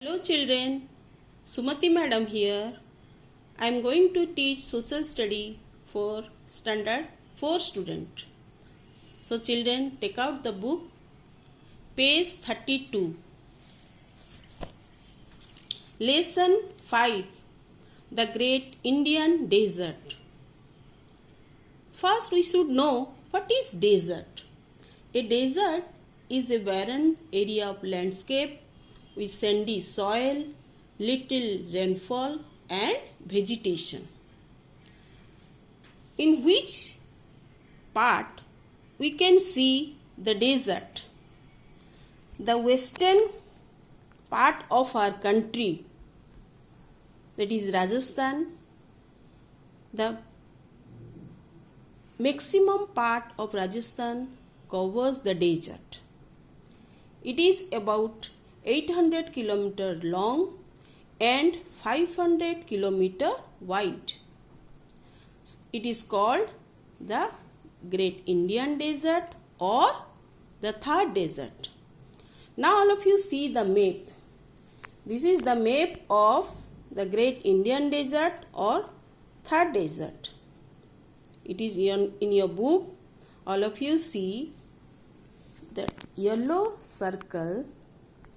Hello children, Sumati madam here. I am going to teach social study for standard 4 student. So children, take out the book, page 32. Lesson 5, The Great Indian Desert. First we should know what is desert. A desert is a barren area of landscape with sandy soil, little rainfall and vegetation. In which part we can see the desert? The western part of our country, that is Rajasthan, the maximum part of Rajasthan covers the desert. It is about 800 km long and 500 km wide. It is called the Great Indian Desert or the Thar Desert. Now all of you see the map. This is the map of the Great Indian Desert or Thar Desert. It is in your book. All of you see the yellow circle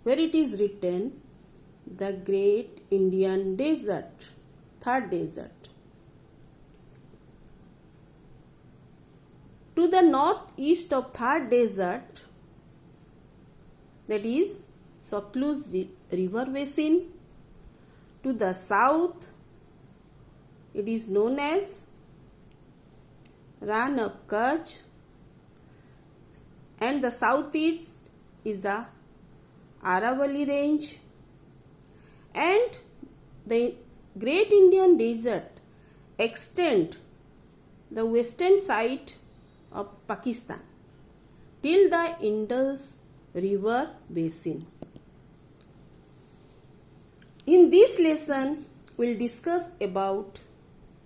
where it is written the Great Indian Desert, Thar Desert. To the northeast of Thar Desert, that is Satluj River Basin. To the south, it is known as Rann of Kutch, and the southeast is the Aravalli Range, and the Great Indian Desert extends the western side of Pakistan till the Indus River Basin. In this lesson, we will discuss about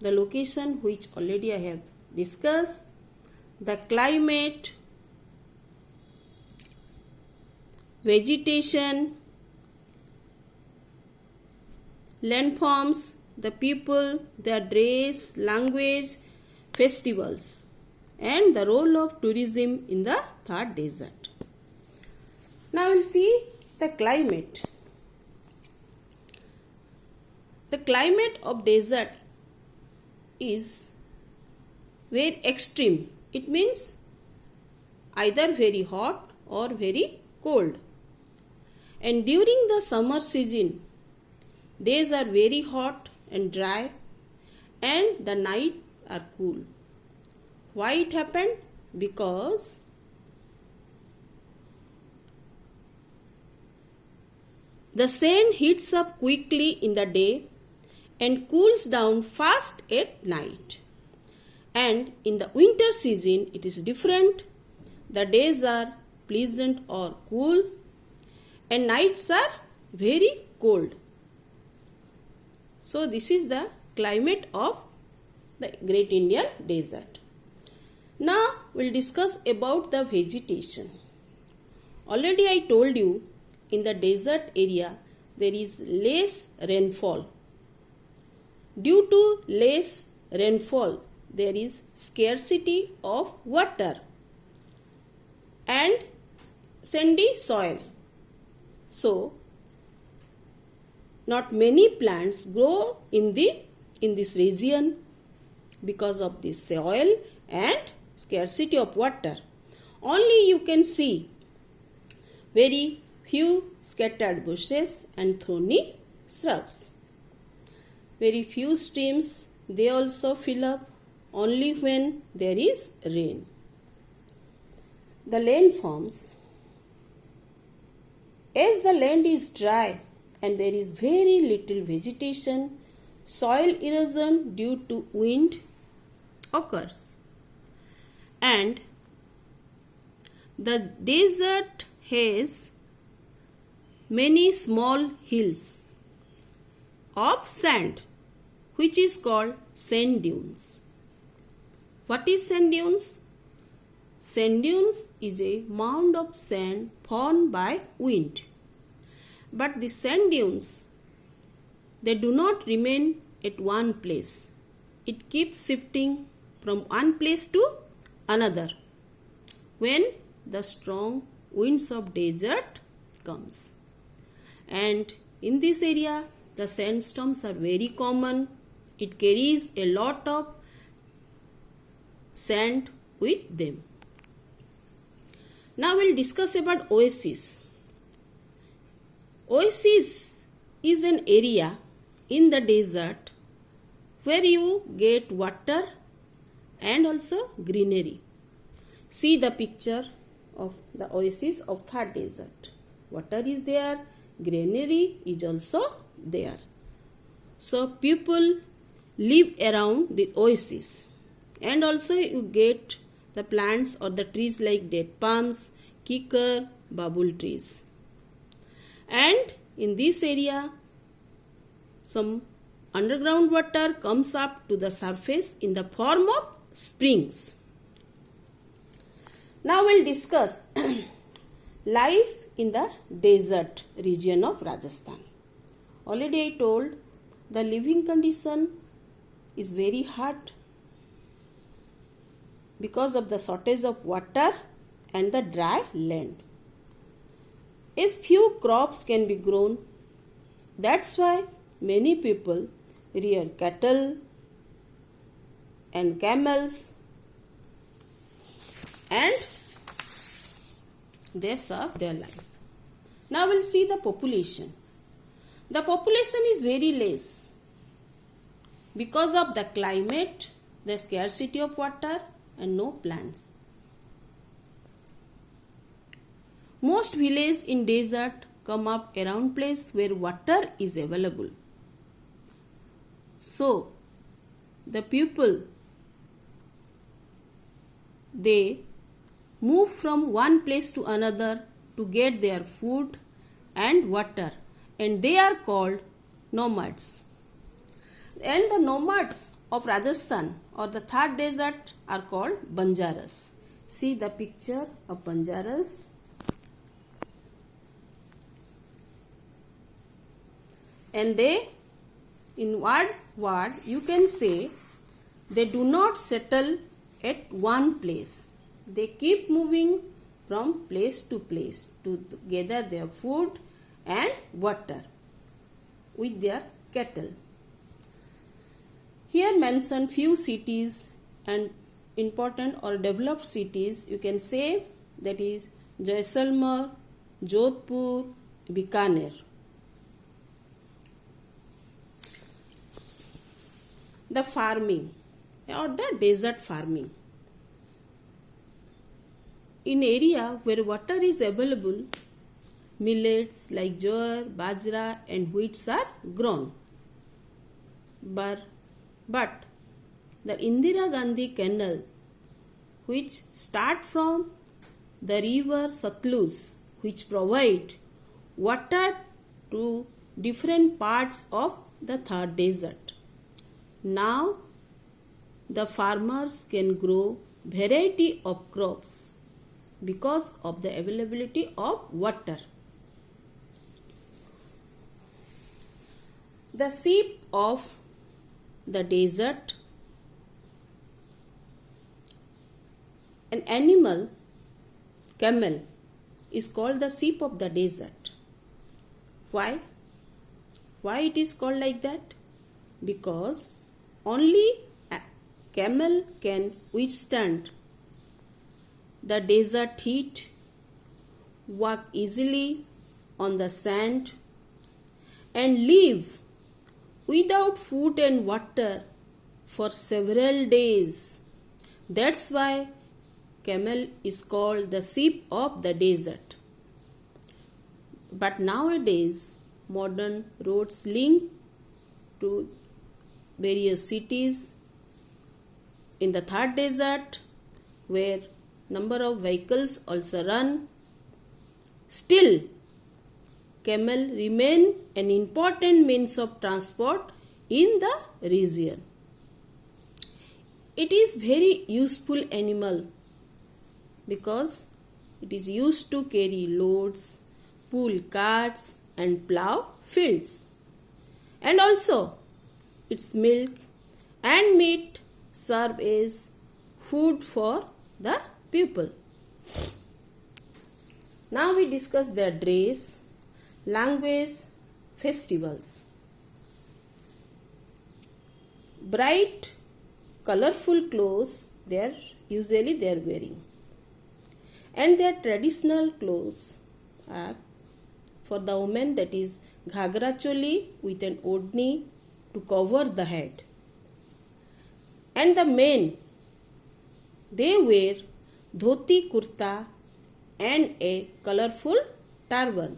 the location which already I have discussed, the climate, vegetation, landforms, the people, their dress, language, festivals, and the role of tourism in the Thar Desert. Now we will see the climate. The climate of desert is very extreme. It means either very hot or very cold. And during the summer season, days are very hot and dry and the nights are cool. Why it happened? Because the sun heats up quickly in the day and cools down fast at night. And in the winter season, it is different. The days are pleasant or cool and nights are very cold. So this is the climate of the Great Indian Desert. Now we'll discuss about the vegetation. Already I told you in the desert area there is less rainfall. Due to less rainfall, there is scarcity of water and sandy soil. So, not many plants grow in this region because of the soil and scarcity of water. Only you can see very few scattered bushes and thorny shrubs. Very few streams, they also fill up only when there is rain. The landforms. As the land is dry and there is very little vegetation, soil erosion due to wind occurs. And the desert has many small hills of sand, which is called sand dunes. What is sand dunes? Sand dunes is a mound of sand formed by wind But the sand dunes, they do not remain at one place. It keeps shifting from one place to another when the strong winds of desert comes. And in this area, the sandstorms are very common. It carries a lot of sand with them. Now we'll discuss about oasis. Oasis is an area in the desert where you get water and also greenery. See the picture of the oasis of Thar Desert. Water is there, greenery is also there. So people live around the oasis, and also you get the plants or the trees like date palms, kikar, babul trees. And in this area, some underground water comes up to the surface in the form of springs. Now we'll discuss life in the desert region of Rajasthan. Already I told the living condition is very hard because of the shortage of water and the dry land. As few crops can be grown, that's why many people rear cattle and camels and they serve their life. Now we'll see the population. The population is very less because of the climate, the scarcity of water and no plants. Most villages in desert come up around place where water is available. So the people, they move from one place to another to get their food and water, and they are called nomads. And the nomads of Rajasthan or the Thar Desert are called Banjaras. See the picture of Banjaras. And they, in one word, you can say they do not settle at one place. They keep moving from place to place to gather their food and water with their cattle. Here mention few cities and important or developed cities. You can say that is Jaisalmer, Jodhpur, Bikaner. The farming or the desert farming. In area where water is available, millets like jowar, bajra and wheats are grown. But the Indira Gandhi Canal, which start from the river Satluj, which provide water to different parts of the Thar Desert. Now the farmers can grow variety of crops because of the availability of water. The sheep of the desert, an animal, camel, is called the sheep of the desert. Why? Why it is called like that? Because only a camel can withstand the desert heat, walk easily on the sand, and live without food and water for several days. That's why camel is called the sheep of the desert. But nowadays, modern roads link to various cities in the Thar Desert where number of vehicles also run. Still, camel remain an important means of transport in the region. It is very useful animal because it is used to carry loads, pull carts and plow fields. And also, its milk and meat serve as food for the people. Now we discuss their dress, language, festivals. Bright, colorful clothes they are wearing, and their traditional clothes are for the women, that is ghagra choli with an odni to cover the head, and the men, they wear dhoti kurta and a colorful turban.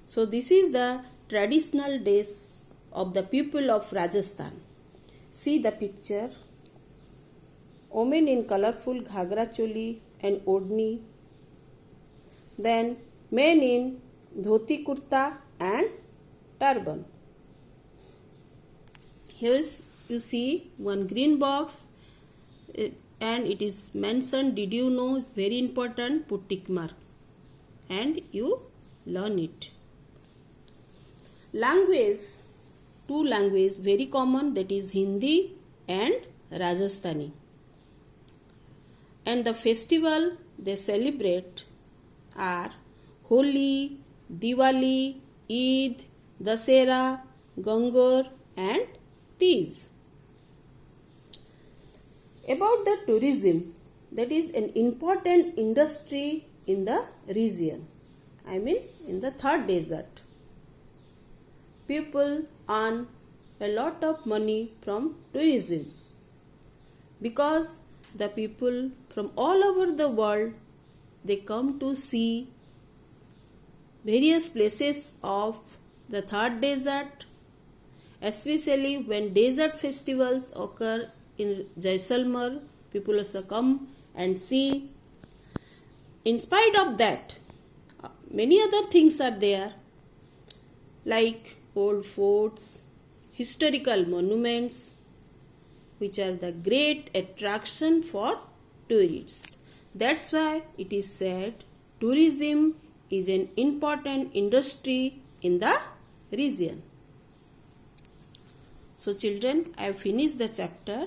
So this is the traditional dress of the people of Rajasthan. See the picture. Women in colorful ghagra choli and odni. Then men in dhoti kurta and turban. Here you see one green box and it is mentioned, did you know, it's very important, put tick mark and you learn it. Language, two languages very common, that is Hindi and Rajasthani. And the festival they celebrate are Holi, Diwali, Eid, Dasera, Gangar and Teej. About the tourism, that is an important industry in the region, in the third desert. People earn a lot of money from tourism because the people from all over the world, they come to see various places of the third desert, especially when desert festivals occur in Jaisalmer, people also come and see. In spite of that, many other things are there, like old forts, historical monuments, which are the great attraction for tourists. That's why it is said tourism is an important industry in the region. So children, I have finished the chapter.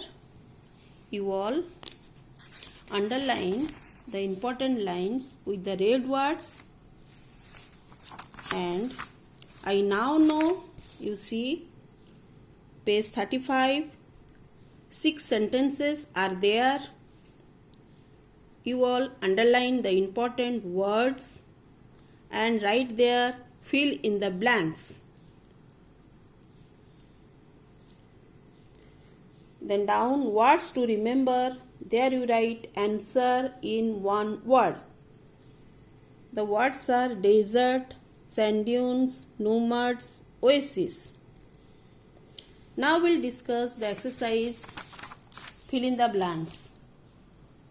You all underline the important lines with the red words, and I now know, you see page 35, 6 sentences are there. You all underline the important words and write there, fill in the blanks. Then down, words to remember, there you write answer in one word. The words are desert, sand dunes, nomads, oasis. Now we'll discuss the exercise, fill in the blanks.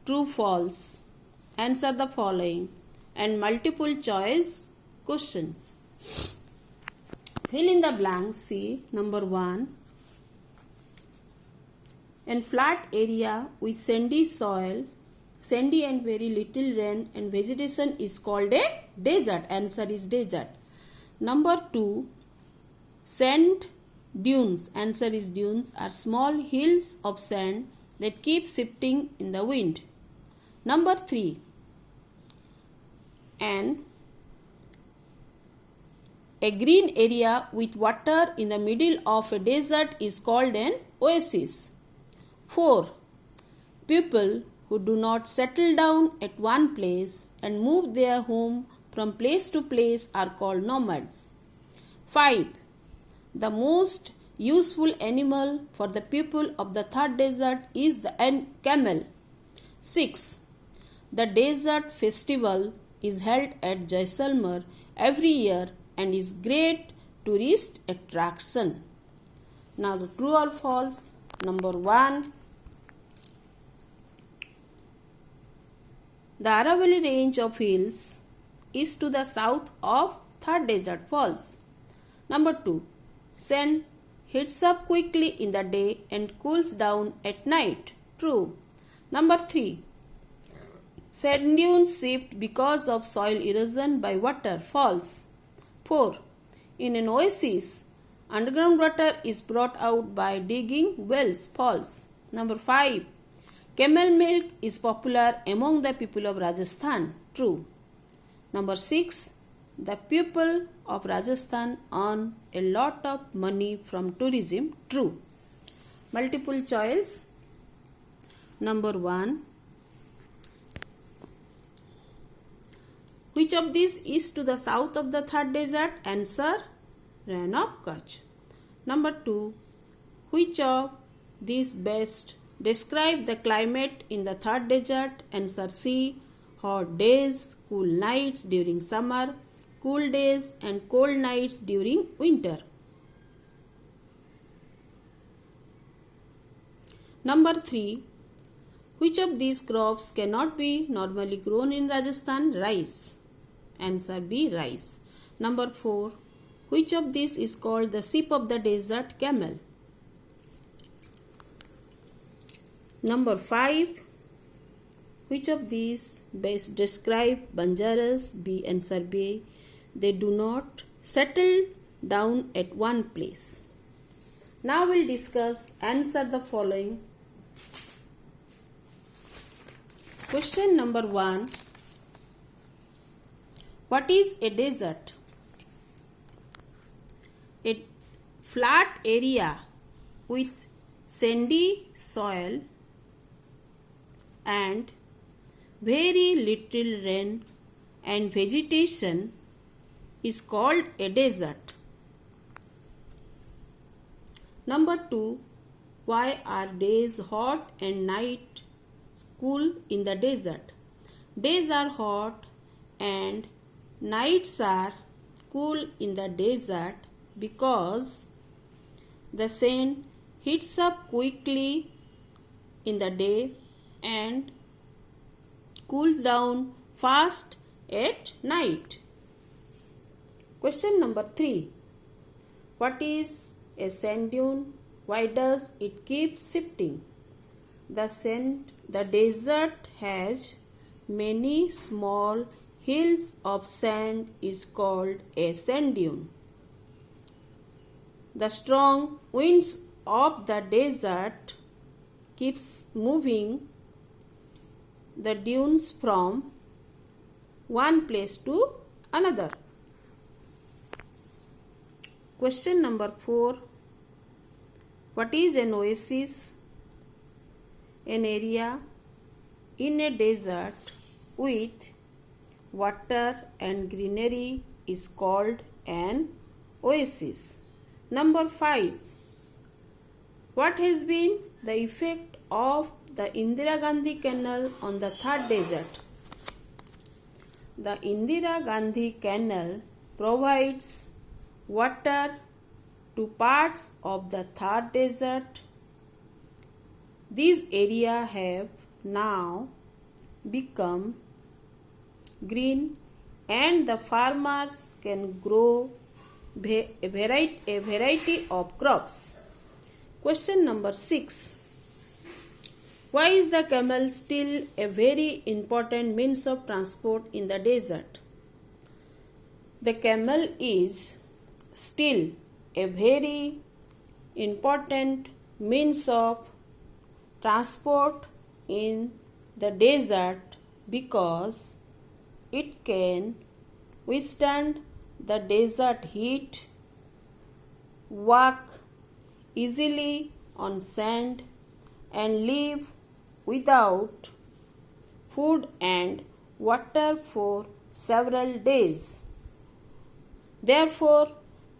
True, false, answer the following, and multiple choice questions. Fill in the blanks. See number 1. In flat area with sandy soil, sandy and very little rain and vegetation is called a desert. Answer is desert. Number 2, sand dunes. Answer is dunes are small hills of sand that keep shifting in the wind. Number 3, a green area with water in the middle of a desert is called an oasis. 4, people who do not settle down at one place and move their home from place to place are called nomads. 5, the most useful animal for the people of the third desert is the camel. 6, the desert festival is held at Jaisalmer every year and is great tourist attraction. Now the true or false. Number 1, the Aravalli range of hills is to the south of third desert. False. Number 2, sand heats up quickly in the day and cools down at night. True. Number 3, sand dunes shift because of soil erosion by water. False. 4. In an oasis, underground water is brought out by digging wells. False. Number 5. Camel milk is popular among the people of Rajasthan. True. Number 6. The people of Rajasthan earn a lot of money from tourism. True. Multiple choice. Number 1. Which of these is to the south of the third desert? Answer, Rann of Kutch. Number 2. Which of these best describe the climate in the third desert? Answer C. Hot days, cool nights during summer, cool days and cold nights during winter. Number 3. Which of these crops cannot be normally grown in Rajasthan? Rice. Answer B. Rice. Number 4. Which of these is called the sheep of the desert? Camel. Number 5. Which of these best describe Banjaras? B. Answer B. They do not settle down at one place. Now we'll discuss answer the following. Question number 1. What is a desert? A flat area with sandy soil and very little rain and vegetation is called a desert. Number 2. Why are days hot and night cool in the desert? Days are hot and nights are cool in the desert because the sun heats up quickly in the day and cools down fast at night. Question number 3. What is a sand dune? Why does it keep shifting? The desert has many small hills of sand is called a sand dune. The strong winds of the desert keeps moving the dunes from one place to another. Question number 4. What is an oasis? An area in a desert with water and greenery is called an oasis. Number 5. What has been the effect of the Indira Gandhi Canal on the third desert? The Indira Gandhi Canal provides water to parts of the third desert. These areas have now become green and the farmers can grow a variety of crops. Question number 6. Why is the camel still a very important means of transport in the desert? The camel is still a very important means of transport in the desert because it can withstand the desert heat, walk easily on sand, and live without food and water for several days. Therefore,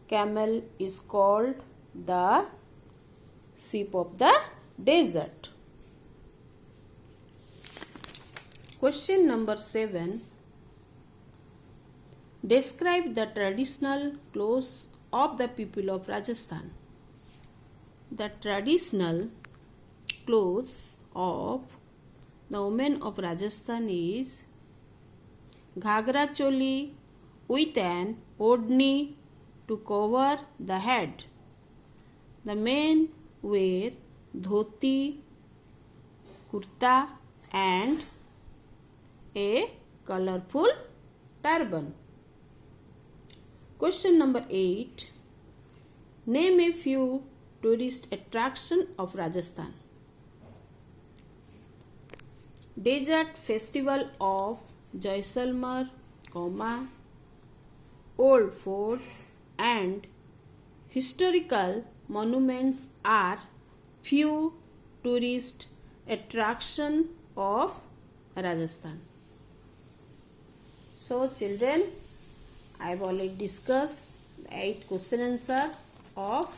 camel is called the sheep of the desert. Question number 7. Describe the traditional clothes of the people of Rajasthan. The traditional clothes of the women of Rajasthan is ghagra choli with an odhni to cover the head. The men wear dhoti, kurta and a colorful turban. Question number 8. Name a few tourist attractions of Rajasthan. Desert Festival of Jaisalmer, old forts and historical monuments are few tourist attractions of Rajasthan. So children, I have already discussed the 8 question answer of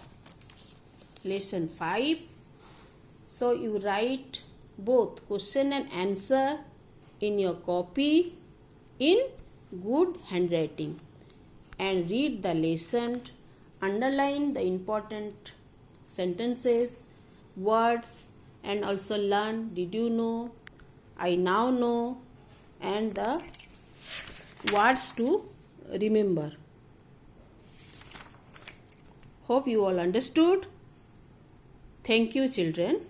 lesson 5. So you write both question and answer in your copy in good handwriting and read the lesson, underline the important sentences, words, and also learn did you know, I now know, and the words to remember. Hope you all understood. Thank you children.